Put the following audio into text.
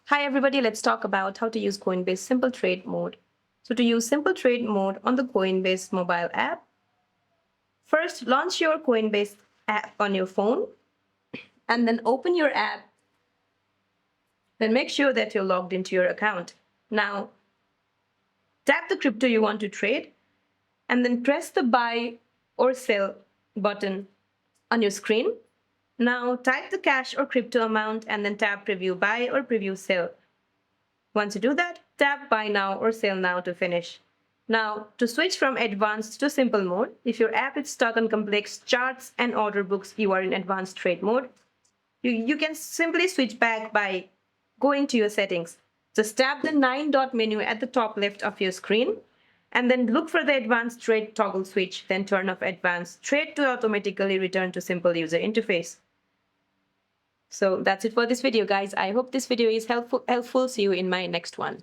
Hi everybody, let's talk about how to use Coinbase Simple Trade Mode. So to use Simple Trade Mode on the Coinbase mobile app, first launch your Coinbase app on your phone and then open your app. Then make sure that you're logged into your account. Now, tap the crypto you want to trade and then press the buy or sell button on your screen. Now type the cash or crypto amount and then tap preview buy or preview sell. Once you do that, tap buy now or sell now to finish. Now, to switch from advanced to simple mode, if your app is stuck on complex charts and order books, you are in advanced trade mode. You can simply switch back by going to your settings. Just tap the 9-dot menu at the top left of your screen and then look for the advanced trade toggle switch, then turn off advanced trade to automatically return to simple user interface. So that's it for this video, guys. I hope this video is helpful. See you in my next one.